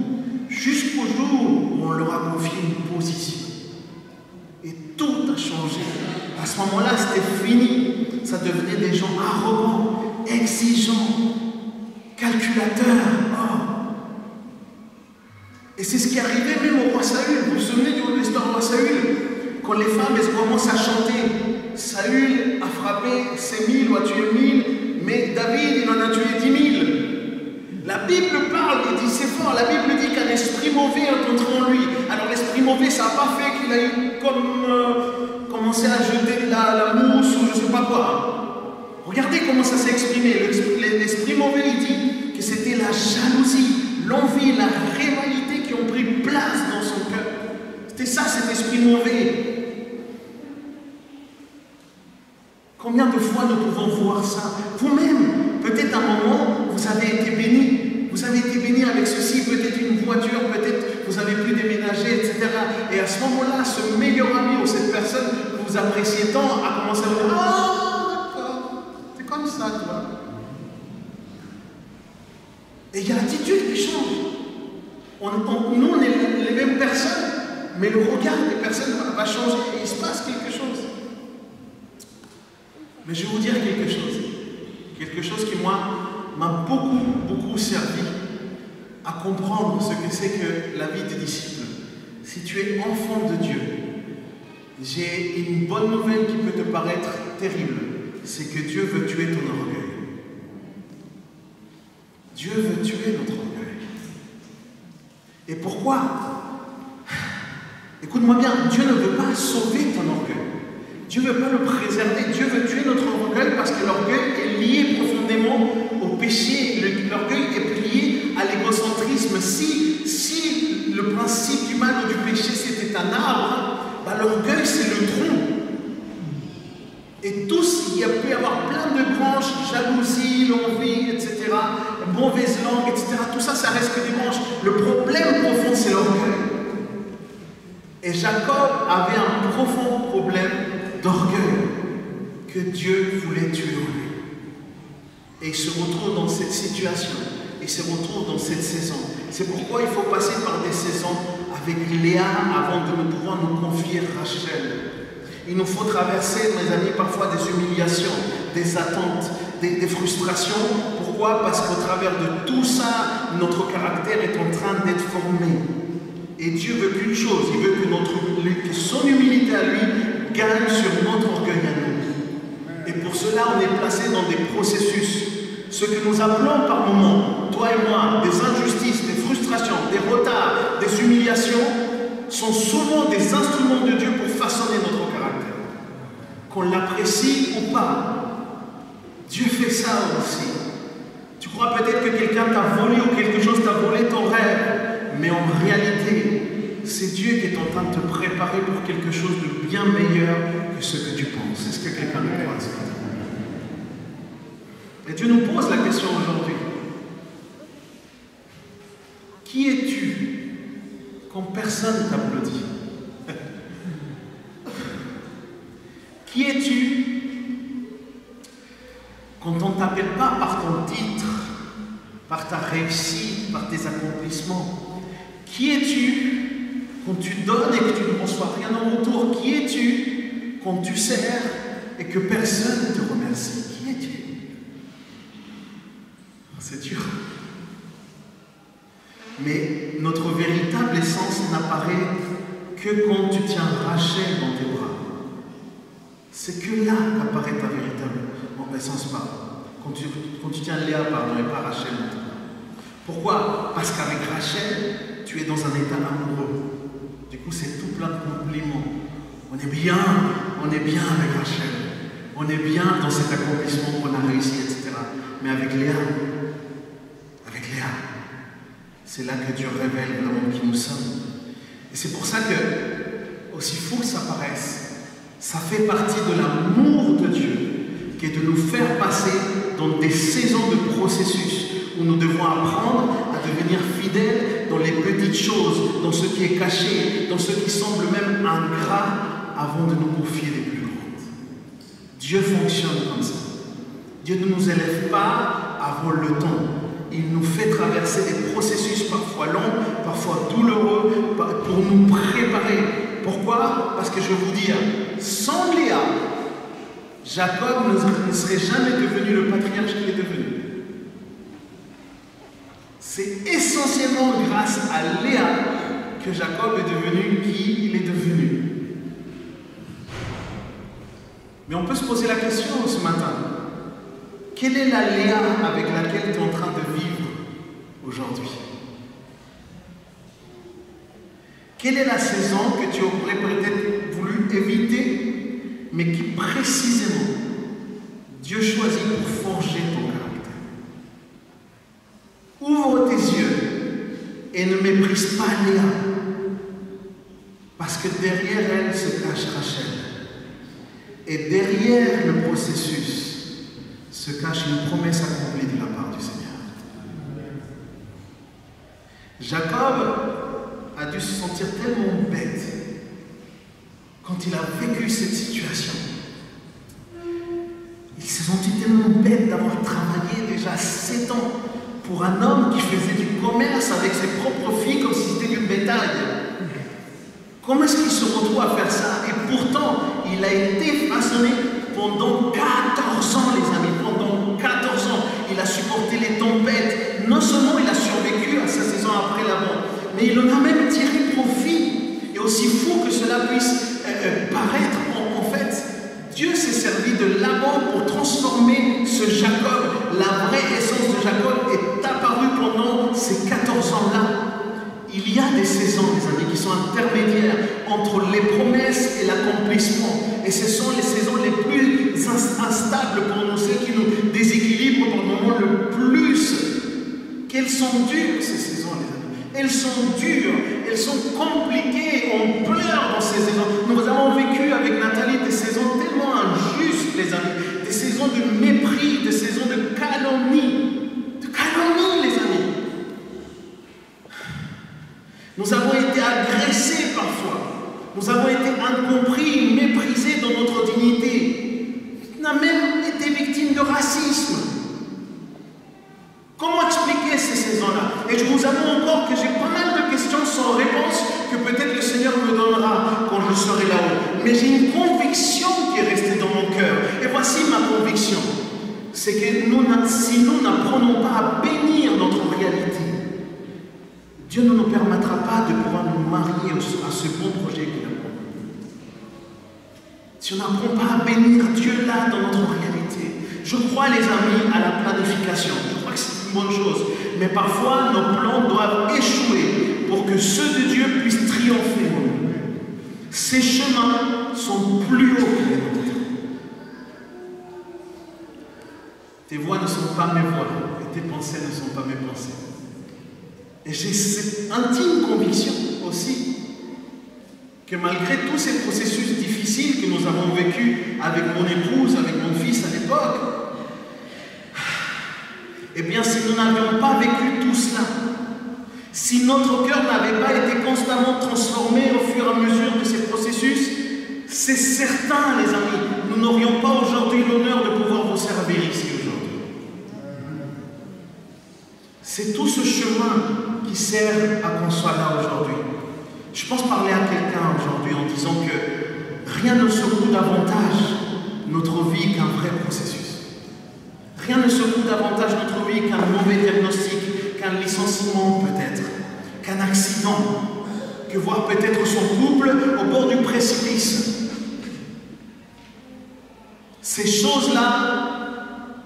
Speaker 1: jusqu'au jour où on leur a confié une position. Et tout a changé. À ce moment-là, c'était fini. Ça devenait des gens arrogants, exigeants, calculateurs. Oh. Et c'est ce qui arrivait même au roi Saül. Vous vous souvenez de l'histoire du roi Saül? Quand les femmes elles commencent à chanter, Saül a frappé ses 1000 ou a tué 1000, mais David, il en a tué 10 000. La Bible parle, et dit c'est fort, la Bible dit qu'un esprit mauvais est entré en lui. Alors l'esprit mauvais, ça n'a pas fait qu'il a eu commencé à jeter de la mousse ou je ne sais pas quoi. Regardez comment ça s'est exprimé. L'esprit mauvais, il dit que c'était la jalousie, l'envie, la rivalité qui ont pris place dans son cœur. C'était ça, cet esprit mauvais. Combien de fois nous pouvons voir ça? Vous-même, peut-être à un moment, vous avez été béni. Vous avez été béni avec ceci, peut-être une voiture, peut-être vous avez pu déménager, etc. Et à ce moment-là, ce meilleur ami ou cette personne que vous appréciez tant a commencé à vous dire « Ah, d'accord, c'est comme ça, toi. » Et il y a l'attitude qui change. Nous, on est les mêmes personnes, mais le regard des personnes va changer et il se passe quelque chose. Mais je vais vous dire quelque chose. Quelque chose qui, moi, m'a beaucoup servi à comprendre ce que c'est que la vie des disciples. Si tu es enfant de Dieu, j'ai une bonne nouvelle qui peut te paraître terrible. C'est que Dieu veut tuer ton orgueil. Dieu veut tuer notre orgueil. Et pourquoi? Écoute-moi bien, Dieu ne veut pas sauver ton orgueil. Dieu ne veut pas le préserver. Dieu veut tuer notre orgueil parce que l'orgueil est lié profondément au péché. L'orgueil est lié à l'égocentrisme. Si le principe du mal ou du péché c'était un arbre, bah, l'orgueil c'est le tronc. Et tous, il peut y avoir plein de branches, jalousie, l'envie, etc., mauvaise langue, etc. Tout ça, ça reste que des branches. Le problème profond, c'est l'orgueil. Et Jacob avait un profond problème d'orgueil que Dieu voulait tuer en lui. Et il se retrouve dans cette situation. Il se retrouve dans cette saison. C'est pourquoi il faut passer par des saisons avec Léa avant de pouvoir nous confier Rachel. Il nous faut traverser, mes amis, parfois des humiliations, des attentes, des frustrations. Pourquoi? Parce qu'au travers de tout ça, notre caractère est en train d'être formé. Et Dieu veut qu'une chose, il veut que son humilité à lui gagne sur notre orgueil à nous. Et pour cela, on est placé dans des processus. Ce que nous appelons par moments, toi et moi, des injustices, des frustrations, des retards, des humiliations, sont souvent des instruments de Dieu pour façonner notre caractère. Qu'on l'apprécie ou pas, Dieu fait ça aussi. Tu crois peut-être que quelqu'un t'a volé ou quelque chose t'a volé ton rêve, mais en réalité, c'est Dieu qui est en train de te préparer pour quelque chose de bien meilleur que ce que tu penses. Est-ce que quelqu'un le croit? Et Dieu nous pose la question aujourd'hui. Qui es-tu quand personne ne t'applaudit? Qui es-tu quand on ne t'appelle pas par ton titre, par ta réussite, par tes accomplissements? Qui es-tu quand tu donnes et que tu ne reçois rien en retour? Qui es-tu quand tu sers et que personne ne te remercie? Qui es-tu? C'est dur. Mais notre véritable essence n'apparaît que quand tu tiens Rachel dans tes bras. C'est que là qu'apparaît ta véritable essence, quand tu tiens Léa, pardon, et pas Rachel dans tes bras. Pourquoi? Parce qu'avec Rachel, tu es dans un état amoureux. Du coup, c'est tout plein de compliments. On est bien avec Rachel. On est bien dans cet accomplissement qu'on a réussi, etc. Mais avec Léa, c'est là que Dieu révèle vraiment qui nous sommes. Et c'est pour ça que, aussi fou que ça paraisse, ça fait partie de l'amour de Dieu, qui est de nous faire passer dans des saisons de processus où nous devons apprendre à devenir fidèles dans les petites choses, dans ce qui est caché, dans ce qui semble même ingrat, avant de nous confier les plus grandes. Dieu fonctionne comme ça. Dieu ne nous élève pas avant le temps. Il nous fait traverser des processus parfois longs, parfois douloureux, pour nous préparer. Pourquoi? Parce que je vais vous dire, sans Léa, Jacob ne serait jamais devenu le patriarche qu'il est devenu. C'est essentiellement grâce à Léa que Jacob est devenu qui il est devenu. Mais on peut se poser la question ce matin. Quelle est la Léa avec laquelle tu es en train de vivre aujourd'hui? Quelle est la saison que tu aurais peut-être voulu éviter, mais qui précisément Dieu choisit pour forger ton caractère? Ouvre tes yeux et ne méprise pas Léa, parce que derrière elle se cache Rachel. Et derrière le processus se cache une promesse accomplie de la part du Seigneur. Jacob a dû se sentir tellement bête quand il a vécu cette situation. Il s'est senti tellement bête d'avoir travaillé déjà 7 ans pour un homme qui faisait du commerce avec ses propres filles comme si c'était du bétail. Comment est-ce qu'il se retrouve à faire ça? Et pourtant, il a été façonné pendant 14 ans, les amis. Pendant 14 ans, il a supporté les tempêtes. Non seulement il a survécu à sa saison après la mort, mais il en a même tiré profit. Et aussi fou que cela puisse paraître, en fait, Dieu s'est servi de Laban pour transformer ce Jacob. La vraie essence de Jacob est apparue pendant ces 14 ans-là. Il y a des saisons, les amis, qui sont intermédiaires entre les promesses et l'accomplissement. Et ce sont les saisons les plus instables pour nous, celles qui nous déséquilibrent par le moment le plus. Qu'elles sont dures, ces saisons, les amis. Elles sont dures, elles sont compliquées, on pleure dans ces saisons. Nous avons vécu avec Nathalie des saisons tellement injustes, les amis. Des saisons de mépris, des saisons de calomnie. De calomnie, les amis. Nous avons été agressés parfois. Nous avons été incompris, méprisés dans notre dignité. On a même été victimes de racisme. Comment expliquer ces saisons-là? Et je vous avoue encore que j'ai pas mal de questions sans réponse que peut-être le Seigneur me donnera quand je serai là-haut. Mais j'ai une conviction qui est restée dans mon cœur. Et voici ma conviction. C'est que si nous n'apprenons pas à bénir notre réalité, Dieu ne nous permettra pas de pouvoir nous marier à ce bon projet qu'il a pour nous. Si on n'apprend pas à bénir Dieu là dans notre réalité, je crois, les amis, à la planification. Je crois que c'est une bonne chose. Mais parfois, nos plans doivent échouer pour que ceux de Dieu puissent triompher en nous. Ces chemins sont plus hauts que les nôtres. Tes voies ne sont pas mes voies, et tes pensées ne sont pas mes pensées. Et j'ai cette intime conviction aussi que malgré tous ces processus difficiles que nous avons vécus avec mon épouse, avec mon fils à l'époque, eh bien, si nous n'avions pas vécu tout cela, si notre cœur n'avait pas été constamment transformé au fur et à mesure de ces processus, c'est certain, les amis, nous n'aurions pas aujourd'hui l'honneur de pouvoir vous servir ici aujourd'hui. C'est tout ce chemin qui sert à qu'on soit là aujourd'hui. Je pense parler à quelqu'un aujourd'hui en disant que rien ne secoue davantage notre vie qu'un vrai processus. Rien ne secoue davantage notre vie qu'un mauvais diagnostic, qu'un licenciement peut-être, qu'un accident, que voir peut-être son couple au bord du précipice. Ces choses-là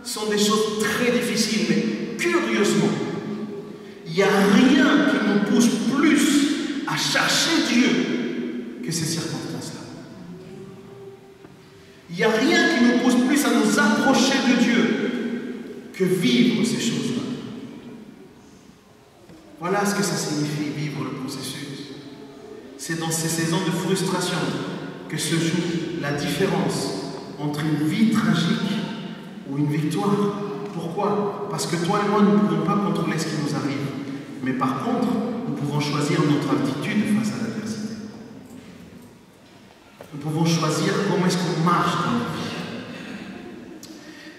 Speaker 1: sont des choses très difficiles, mais curieusement, il n'y a rien qui nous pousse plus à chercher Dieu que ces circonstances-là. Il n'y a rien qui nous pousse plus à nous approcher de Dieu que vivre ces choses-là. Voilà ce que ça signifie vivre le processus. C'est dans ces saisons de frustration que se joue la différence entre une vie tragique ou une victoire. Pourquoi? Parce que toi et moi, nous ne pouvons pas contrôler ce qui nous arrive. Mais par contre, nous pouvons choisir notre attitude face à l'adversité. Nous pouvons choisir comment est-ce qu'on marche dans notre vie.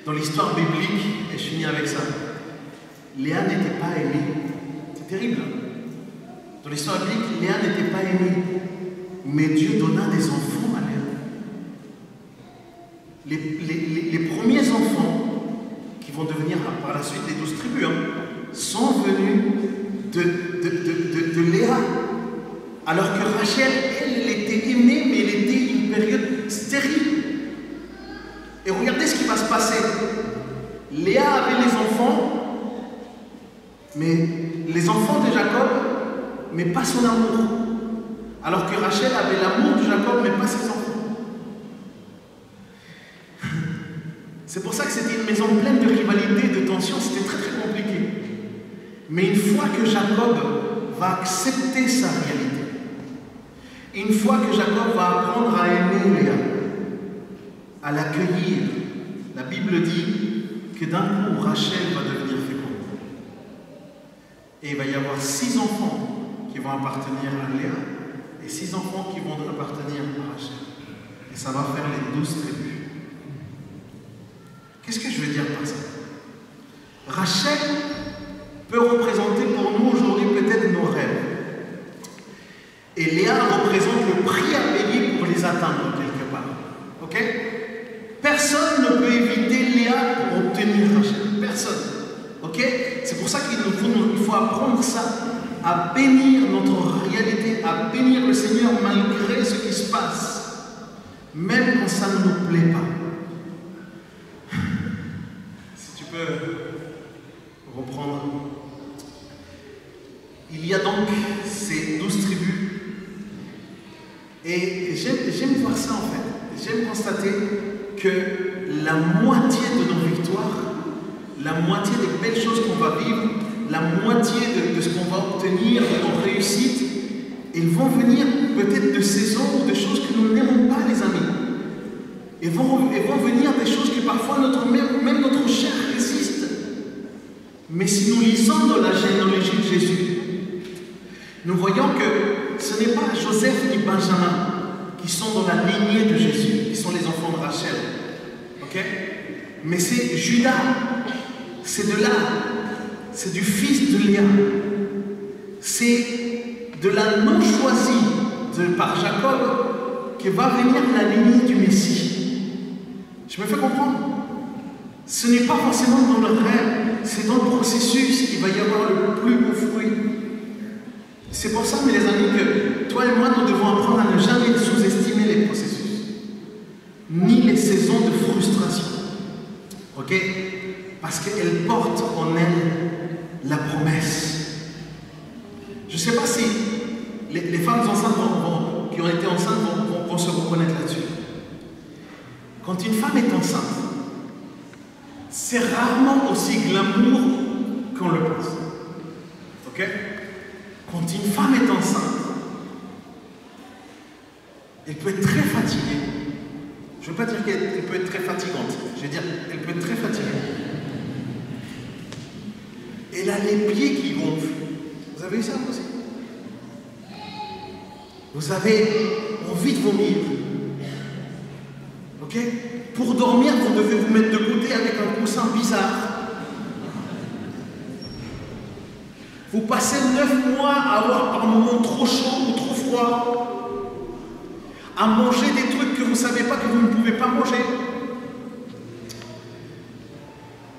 Speaker 1: Dans l'histoire biblique, et je finis avec ça, Léa n'était pas aimée. C'est terrible. Dans l'histoire biblique, Léa n'était pas aimée. Mais Dieu donna des enfants à Léa. Les premiers enfants qui vont devenir par la suite les 12 tribus sont venus de Léa. Alors que Rachel, elle était aimée, mais elle était une période stérile. Et regardez ce qui va se passer. Léa avait les enfants, mais les enfants de Jacob, mais pas son amour. Alors que Rachel avait l'amour de Jacob, mais pas ses enfants. C'est pour ça que c'était une maison pleine de rivalité, de tension, c'était très très compliqué. Mais une fois que Jacob va accepter sa réalité, une fois que Jacob va apprendre à aimer Léa, à l'accueillir, la Bible dit que d'un coup Rachel va devenir féconde. Et il va y avoir 6 enfants qui vont appartenir à Léa et 6 enfants qui vont appartenir à Rachel. Et ça va faire les 12 tribus. Qu'est-ce que je veux dire par ça? Rachel peut représenter pour nous aujourd'hui peut-être nos rêves. Et Léa représente le prix à payer pour les atteindre quelque part. Ok? Personne ne peut éviter Léa pour obtenir Rachel. Personne. Ok? C'est pour ça qu'il faut apprendre ça, à bénir notre réalité, à bénir le Seigneur malgré ce qui se passe, même quand ça ne nous plaît pas. Si tu peux reprendre. Il y a donc ces 12 tribus. Et j'aime voir ça en fait. J'aime constater que la moitié de nos victoires, la moitié des belles choses qu'on va vivre, la moitié de ce qu'on va obtenir, de nos réussites, ils vont venir peut-être de saisons ou de choses que nous n'aimons pas, les amis. Et vont venir des choses que parfois même notre chair résiste. Mais si nous lisons dans la généalogie de Jésus, nous voyons que ce n'est pas Joseph ni Benjamin qui sont dans la lignée de Jésus, qui sont les enfants de Rachel. Ok? Mais c'est Judas, c'est de là, c'est du fils de Léa, c'est de la non choisie par Jacob que va venir la lignée du Messie. Je me fais comprendre? Ce n'est pas forcément dans le rêve, c'est dans le processus qu'il va y avoir le plus beau fruit. C'est pour ça, mes amis, que toi et moi, nous devons apprendre à ne jamais sous-estimer les processus, ni les saisons de frustration. Ok? Parce qu'elles portent en elles la promesse. Je ne sais pas si les femmes enceintes qui ont été enceintes vont se reconnaître là-dessus. Quand une femme est enceinte, c'est rarement aussi glamour qu'on le pense. Ok? Quand une femme est enceinte, elle peut être très fatiguée. Je ne veux pas dire qu'elle peut être très fatigante. Je veux dire, elle peut être très fatiguée. Elle a les pieds qui gonflent. Vous avez eu ça aussi? Vous avez envie de vomir. Ok? Pour dormir, vous devez vous mettre de côté avec un coussin bizarre. Vous passez 9 mois à avoir par moments trop chaud ou trop froid, à manger des trucs que vous ne savez pas que vous ne pouvez pas manger.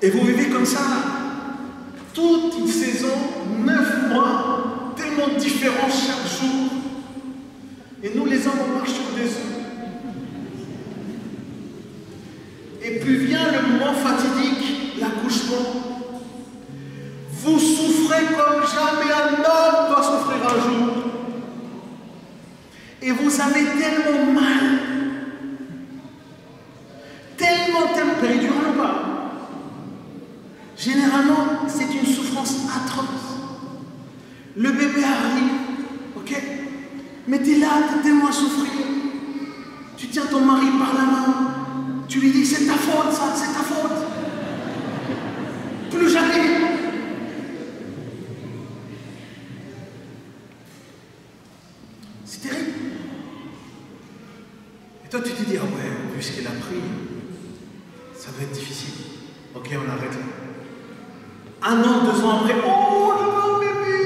Speaker 1: Et vous vivez comme ça, toute une saison, 9 mois, tellement différents chaque jour. Et nous, les hommes, on marche sur des œufs. Et puis vient le moment fatidique, l'accouchement. Vous souffrez comme jamais un homme doit souffrir un jour. Et vous avez tellement mal, tellement péridurale ou pas. Généralement, c'est une souffrance atroce. Le bébé arrive, ok? Mais tu es là, tu es tellement à souffrir. Tu tiens ton mari par la main. Tu lui dis, c'est ta faute, ça, c'est ta faute. Plus jamais. C'est terrible. Et toi, tu te dis, ah ouais, vu ce qu'elle a pris, ça va être difficile. Ok, on arrête là. 1 an, 2 ans après, oh, je veux un bébé.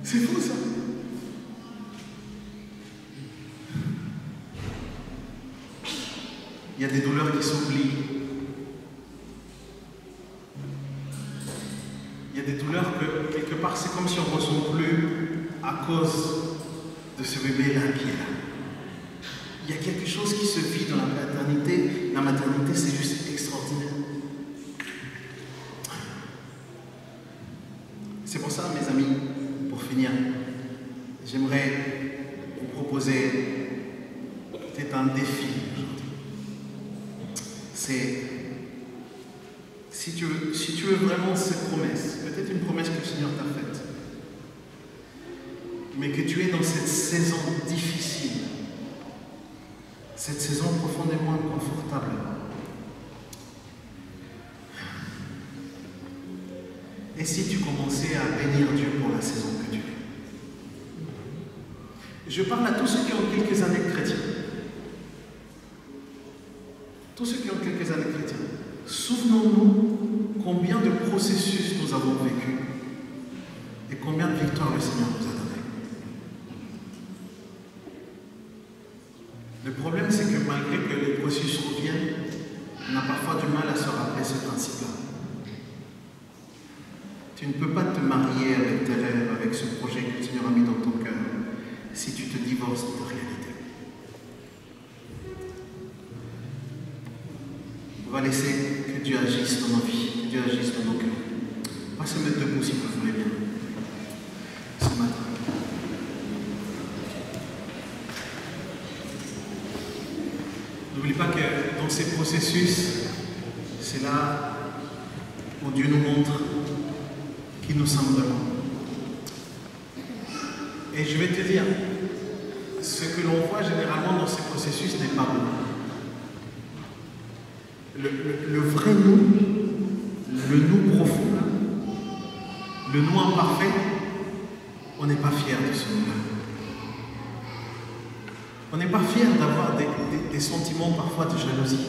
Speaker 1: C'est fou ça. Il y a des douleurs qui s'oublient. Il y a des douleurs que, quelque part, c'est comme si on ne ressent plus à cause de ce bébé-là qui est là. Il y a quelque chose qui se vit dans la maternité. La maternité, c'est juste extraordinaire. C'est pour ça, mes amis, pour finir, j'aimerais vous proposer peut-être un défi aujourd'hui. C'est, si tu veux vraiment cette promesse, peut-être une promesse que le Seigneur t'a faite, mais que tu es dans cette saison difficile, cette saison profondément inconfortable. Et si tu commençais à bénir Dieu pour la saison que tu es? Je parle à tous ceux qui ont quelques années de chrétien. Tous ceux qui ont quelques années de chrétien. Souvenons-nous combien de processus nous avons vécu et combien de victoires le Seigneur nous a données. Le problème, c'est que malgré que les processus reviennent, on a parfois du mal à se rappeler ce principe-là. Tu ne peux pas te marier avec tes rêves, avec ce projet que le Seigneur a mis dans ton cœur, si tu te divorces de ta réalité. On va laisser que Dieu agisse dans nos vies, que Dieu agisse dans nos cœurs. On va se mettre debout si vous voulez bien, ce matin. N'oublie pas que dans ces processus, c'est là où Dieu nous montre qui nous sommes vraiment. Et je vais te dire, ce que l'on voit généralement dans ces processus n'est pas bon. Le vrai nous, le nous profond, le nous imparfait, on n'est pas fier de ce nous-là. On n'est pas fier d'avoir des sentiments parfois de jalousie.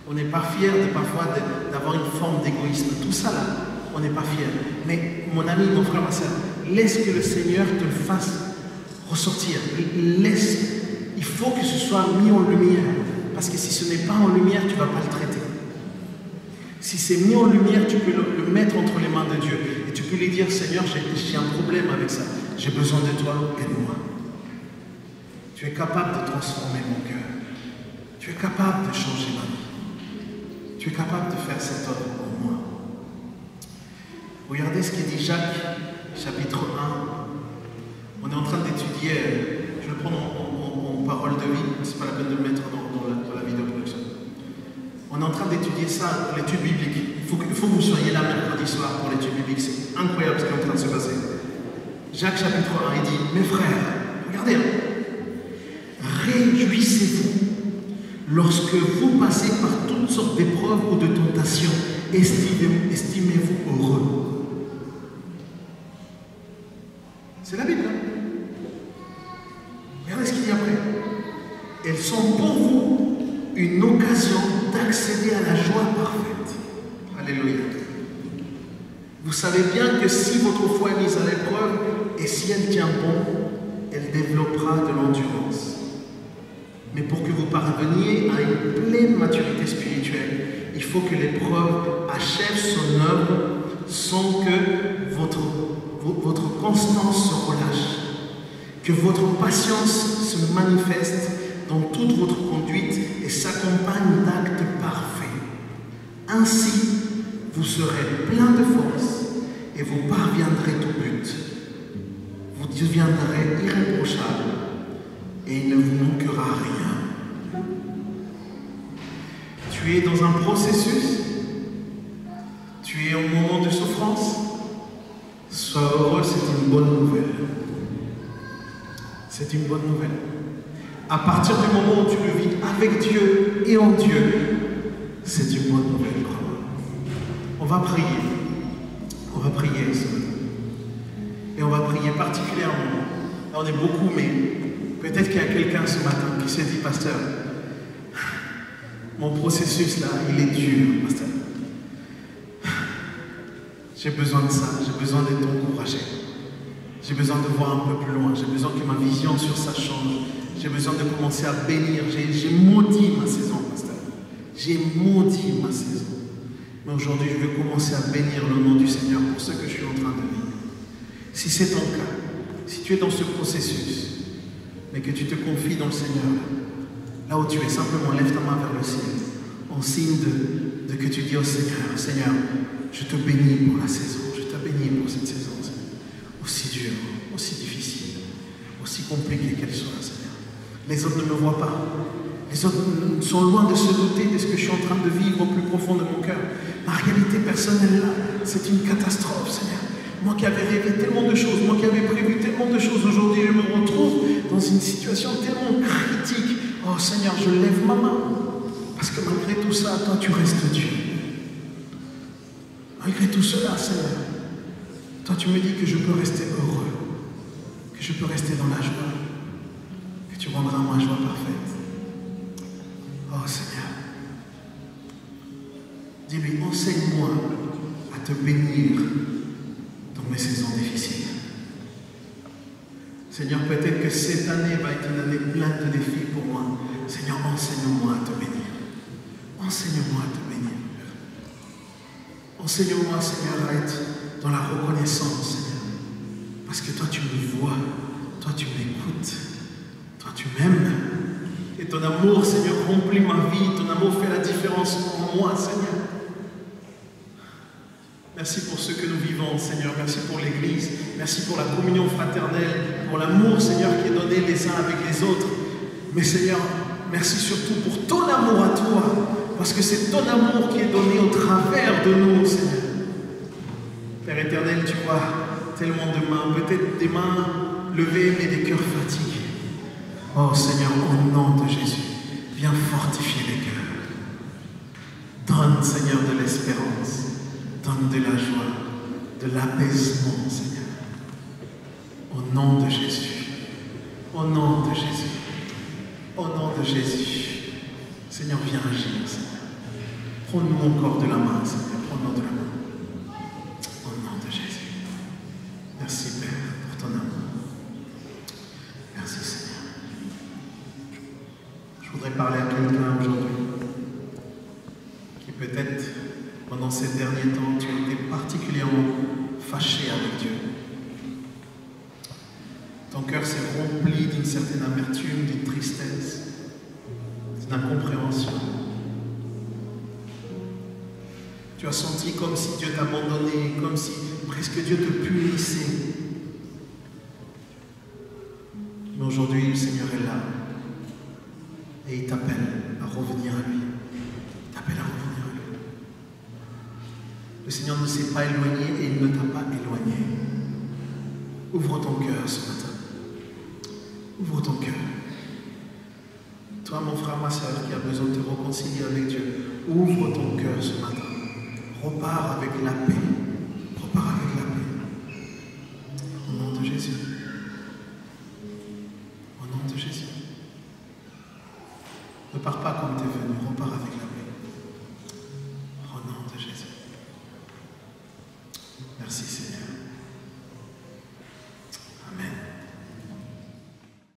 Speaker 1: On n'est pas fier parfois d'avoir une forme d'égoïsme. Tout ça là, on n'est pas fier. Mais mon ami, mon frère, ma soeur, laisse que le Seigneur te le fasse ressortir. Laisse. Il faut que ce soit mis en lumière. Parce que si ce n'est pas en lumière, tu ne vas pas le traiter. Si c'est mis en lumière, tu peux le mettre entre les mains de Dieu. Et tu peux lui dire, Seigneur, j'ai un problème avec ça. J'ai besoin de toi, aide-moi. Tu es capable de transformer mon cœur. Tu es capable de changer ma vie. Tu es capable de faire cette œuvre en moi. Regardez ce qu'il dit Jacques, chapitre 1. On est en train d'étudier, je vais le prendre en parole de vie, ce n'est pas la peine de le mettre dans la vidéo production. On est en train d'étudier ça, l'étude biblique. Il faut que vous soyez là mercredi soir pour l'étude biblique. C'est incroyable ce qui est en train de se passer. Jacques, chapitre 1, il dit, mes frères, regardez, réjouissez-vous lorsque vous passez par toutes sortes d'épreuves ou de tentations. Estimez-vous heureux. C'est la Bible. Regardez ce qu'il dit après. Elles sont pour vous une occasion d'accéder à la joie parfaite. Alléluia. Vous savez bien que si votre foi est mise à l'épreuve et si elle tient bon, elle développera de l'endurance. Mais pour que vous parveniez à une pleine maturité spirituelle, il faut que l'épreuve achève son œuvre sans que votre constance se relâche, que votre patience se manifeste dans toute votre conduite et s'accompagne d'actes parfaits. Ainsi, vous serez plein de force et vous parviendrez au but. Vous deviendrez irréprochable et il ne vous manquera rien. Tu es dans un processus, tu es au moment de souffrance, sois heureux, c'est une bonne nouvelle. C'est une bonne nouvelle. À partir du moment où tu le vis avec Dieu et en Dieu, c'est une bonne nouvelle. On va prier. On va prier ce matin. Et on va prier particulièrement. Là, on est beaucoup, mais peut-être qu'il y a quelqu'un ce matin qui s'est dit, pasteur, mon processus là, il est dur, pasteur. J'ai besoin de ça, j'ai besoin d'être encouragé. J'ai besoin de voir un peu plus loin, j'ai besoin que ma vision sur ça change. J'ai besoin de commencer à bénir. J'ai maudit ma saison, pasteur. J'ai maudit ma saison. Mais aujourd'hui, je veux commencer à bénir le nom du Seigneur pour ce que je suis en train de vivre. Si c'est ton cas, si tu es dans ce processus, mais que tu te confies dans le Seigneur, là où tu es, simplement lève ta main vers le ciel, en signe de que tu dis au Seigneur, Seigneur, je te bénis pour la saison, je te bénis pour cette saison, Seigneur. Aussi dure, aussi difficile, aussi compliquée qu'elle soit, Seigneur. Les autres ne me voient pas. Les autres sont loin de se douter de ce que je suis en train de vivre au plus profond de mon cœur. Ma réalité personnelle là, c'est une catastrophe, Seigneur. Moi qui avais rêvé tellement de choses, moi qui avais prévu tellement de choses, aujourd'hui je me retrouve dans une situation tellement critique. Oh Seigneur, je lève ma main. Parce que malgré tout ça, toi tu restes Dieu. Malgré tout cela, Seigneur, toi tu me dis que je peux rester heureux, que je peux rester dans la joie, que tu rendras ma joie parfaite. Oh Seigneur, dis-lui, enseigne-moi à te bénir dans mes saisons difficiles. Seigneur, peut-être que cette année va être une année pleine de défis pour moi. Seigneur, enseigne-moi à te bénir. Enseigne-moi à te bénir. Enseigne-moi, Seigneur, à être dans la reconnaissance, Seigneur. Parce que toi, tu me vois. Toi, tu m'écoutes. Toi, tu m'aimes. Et ton amour, Seigneur, remplit ma vie. Ton amour fait la différence en moi, Seigneur. Merci pour ce que nous vivons, Seigneur. Merci pour l'Église. Merci pour la communion fraternelle, pour l'amour, Seigneur, qui est donné les uns avec les autres. Mais Seigneur, merci surtout pour ton amour à toi. Parce que c'est ton amour qui est donné au travers de nous, Seigneur. Père éternel, tu vois tellement de mains, peut-être des mains levées, mais des cœurs fatigués. Oh Seigneur, au nom de Jésus, viens fortifier les cœurs. Donne, Seigneur, de l'espérance. Donne de la joie, de de l'apaisement, Seigneur. Au nom de Jésus. Au nom de Jésus. Au nom de Jésus. Seigneur, viens agir, Seigneur. Prends-nous encore de la main, Seigneur. Prends-nous de la main. Au nom de Jésus. Merci, Père, pour ton amour. Merci, Seigneur. Je voudrais parler à quelqu'un aujourd'hui qui peut-être, pendant ces derniers temps, tu as été particulièrement fâché avec Dieu. Ton cœur s'est rempli d'une certaine amertume, d'une tristesse, d'une incompréhension. Tu as senti comme si Dieu t'abandonnait, comme si presque Dieu te punissait. Mais aujourd'hui, le Seigneur est là et il t'appelle à revenir à lui. Il t'appelle à revenir à lui. Le Seigneur ne s'est pas éloigné et il ne t'a pas éloigné. Ouvre ton cœur ce matin. Ouvre ton cœur. Toi, mon frère, ma soeur, qui a besoin de te réconcilier avec Dieu, ouvre ton cœur ce matin. Repars avec la paix.